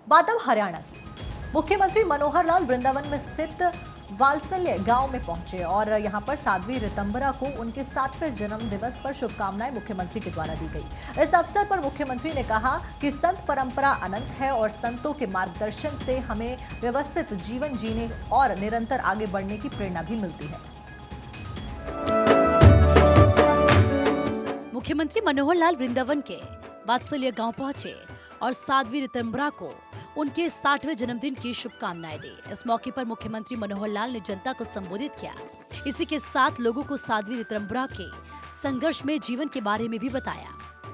बात अब हरियाणा की। मुख्यमंत्री मनोहर लाल वृंदावन में स्थित वात्सल्य गांव में पहुंचे और यहां पर साध्वी ऋतंभरा को उनके 60वें जन्म दिवस पर शुभकामनाएं मुख्यमंत्री के द्वारा दी गई। इस अवसर पर मुख्यमंत्री ने कहा कि संत परंपरा अनंत है और संतों के मार्गदर्शन से हमें व्यवस्थित जीवन जीने और निरंतर आगे बढ़ने की प्रेरणा भी मिलती है। मुख्यमंत्री मनोहर लाल वृंदावन के वात्सल्य गांव पहुंचे और साध्वी ऋतंभरा को उनके 60वें जन्मदिन की शुभकामनाएं दी। इस मौके पर मुख्यमंत्री मनोहर लाल ने जनता को संबोधित किया। इसी के साथ लोगों को साध्वी ऋतंभरा के संघर्ष में जीवन के बारे में भी बताया।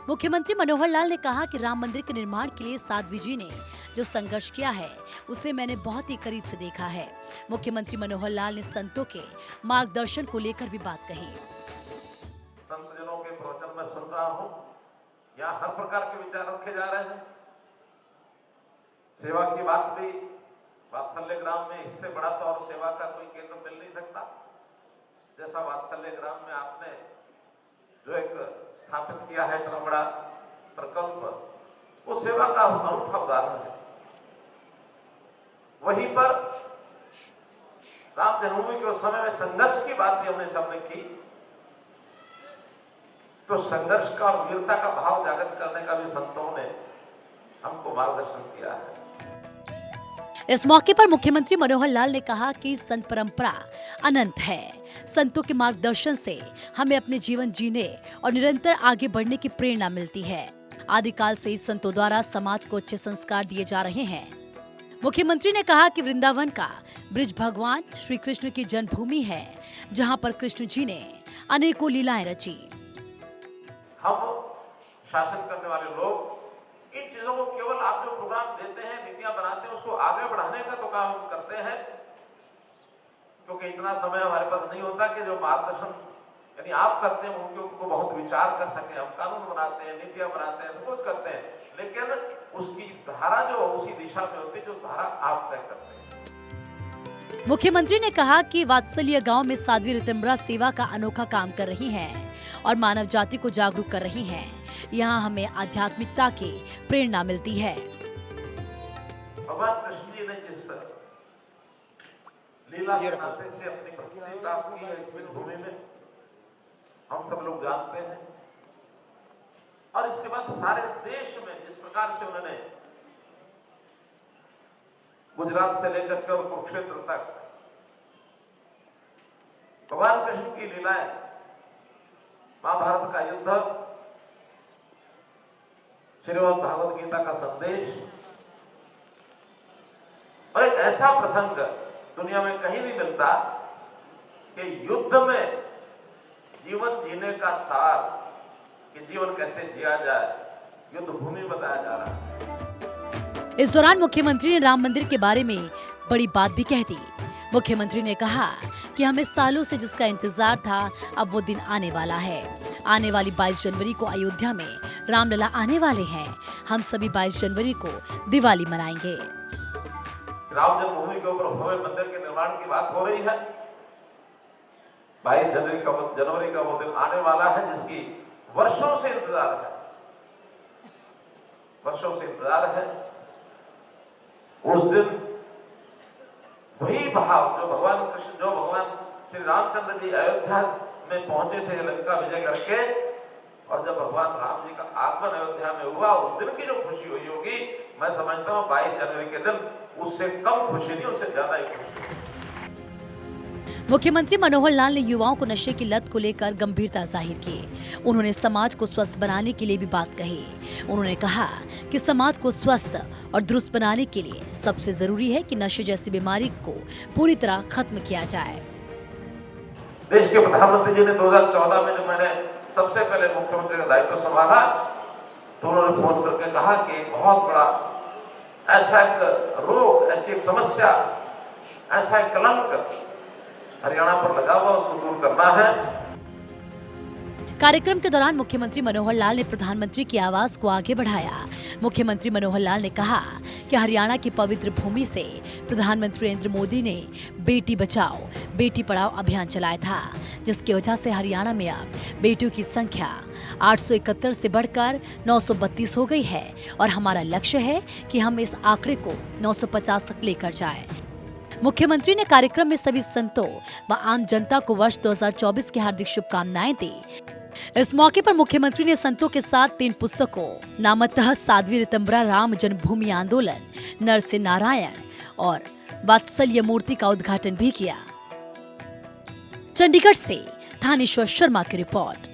मुख्यमंत्री मनोहर लाल ने कहा कि राम मंदिर के निर्माण के लिए साध्वी जी ने जो संघर्ष किया है उसे मैंने बहुत ही करीब से देखा है। मुख्यमंत्री मनोहर लाल ने संतों के मार्गदर्शन को लेकर भी बात कही। संत जनों के प्रवचन में सुन रहा हूँ, यहाँ हर प्रकार के विचार रखे जा रहे हैं। सेवा की बात भी वात्सल्य ग्राम में, इससे बड़ा तो और सेवा का कोई केंद्र मिल नहीं सकता। जैसा वात्सल्य ग्राम में आपने जो एक स्थापित किया है इतना बड़ा प्रकल्प, वो सेवा का अनूठा उदाहरण है। वहीं पर राम जन्मभूमि के उस समय में संघर्ष की बात भी हमने सबने की, तो संघर्ष का और वीरता का भाव जागृत करने का भी संतों ने हमको मार्गदर्शन किया है। इस मौके पर मुख्यमंत्री मनोहर लाल ने कहा कि संत परंपरा अनंत है। संतों के मार्गदर्शन से हमें अपने जीवन जीने और निरंतर आगे बढ़ने की प्रेरणा मिलती है। आदिकाल से ही संतों द्वारा समाज को अच्छे संस्कार दिए जा रहे हैं। मुख्यमंत्री ने कहा कि वृंदावन का ब्रिज भगवान श्री कृष्ण की जन्मभूमि है, जहां पर कृष्ण जी ने अनेकों लीलाएं रची। हम शासन करने वाले लोग इन चीजों को केवल आप जो प्रोग्राम देते हैं, नीतियां बनाते हैं, उसको आगे बढ़ाने का तो काम हम करते हैं, क्योंकि इतना समय हमारे पास नहीं होता कि जो मार्गदर्शन यानी आप करते हैं उनके ऊपर बहुत विचार कर सके। हम कानून बनाते हैं, नीतियां बनाते हैं, सब कुछ करते हैं, लेकिन उसकी धारा जो उसी दिशा में होती है जो धारा आप तय करते हैं। मुख्यमंत्री ने कहा कि वात्सल्य गांव में साध्वी ऋतंभरा सेवा का अनोखा काम कर रही हैं और मानव जाति को जागरूक कर रही हैं। यहाँ हमें आध्यात्मिकता की प्रेरणा मिलती है। भगवान कृष्ण जी ने जिस लीला के नाते से अपनी प्रसिद्धि प्राप्त की है इस भूमि में, हम सब लोग जानते हैं। और इसके बाद सारे देश में जिस प्रकार से उन्होंने गुजरात से लेकर के और कुरुक्षेत्र तक भगवान कृष्ण की लीलाएं, महाभारत का युद्ध, श्रीमद् भागवत गीता का संदेश, और एक ऐसा प्रसंग दुनिया में कहीं नहीं मिलता कि युद्ध में जीवन जीने का सार, कि जीवन कैसे जिया जाए, युद्ध भूमि बताया जा रहा है। इस दौरान मुख्यमंत्री ने राम मंदिर के बारे में बड़ी बात भी कह दी। मुख्यमंत्री ने कहा कि हमें सालों से जिसका इंतजार था, अब वो दिन आने वाला है। आने वाली 22 जनवरी को अयोध्या में रामलला आने वाले हैं। हम सभी 22 जनवरी को दिवाली मनाएंगे। राम जन्मभूमि के ऊपर भव्य मंदिर के निर्माण की बात हो रही है। 22 जनवरी का वो दिन आने वाला है जिसकी वर्षों से इंतजार है, वर्षों से इंतजार है। उस दिन वही भाव जो भगवान श्री रामचंद्र जी अयोध्या में पहुंचे थे लंका विजय करके, और जब भगवान राम जी का आगमन अयोध्या में हुआ, उस दिन की जो खुशी हुई होगी, मैं समझता हूँ 22 जनवरी के दिन उससे कम खुशी नहीं, उससे ज्यादा ही खुशी। मुख्यमंत्री मनोहर लाल ने युवाओं को नशे की लत को लेकर गंभीरता जाहिर की। उन्होंने समाज को स्वस्थ बनाने के लिए भी बात कही। उन्होंने कहा कि समाज को स्वस्थ और दुरुस्त बनाने के लिए सबसे जरूरी है कि नशे जैसी बीमारी को पूरी तरह खत्म किया जाए। देश के प्रधानमंत्री जी ने 2014 में जब मैंने सबसे पहले मुख्यमंत्री का दायित्व संभाला, तो उन्होंने फोन करके कहा कि बहुत बड़ा ऐसा एक रोग, ऐसी एक समस्या, ऐसा एक कलंक हरियाणा पर लगा हुआ, उसको दूर करना है। कार्यक्रम के दौरान मुख्यमंत्री मनोहर लाल ने प्रधानमंत्री की आवाज को आगे बढ़ाया। मुख्यमंत्री मनोहर लाल ने कहा कि हरियाणा की पवित्र भूमि से प्रधानमंत्री नरेंद्र मोदी ने बेटी बचाओ बेटी पढ़ाओ अभियान चलाया था, जिसकी वजह से हरियाणा में अब बेटियों की संख्या 871 से बढ़कर 932 हो गई है और हमारा लक्ष्य है कि हम इस आंकड़े को 950 तक लेकर जाएं। मुख्यमंत्री ने कार्यक्रम में सभी संतों व आम जनता को वर्ष 2024 की हार्दिक शुभकामनाएं दी। इस मौके पर मुख्यमंत्री ने संतों के साथ 3 पुस्तकों नामतः साध्वी ऋतंबरा राम जन्मभूमि आंदोलन, नर से नारायण और वात्सल्य मूर्ति का उद्घाटन भी किया। चंडीगढ़ से थानेश्वर शर्मा की रिपोर्ट।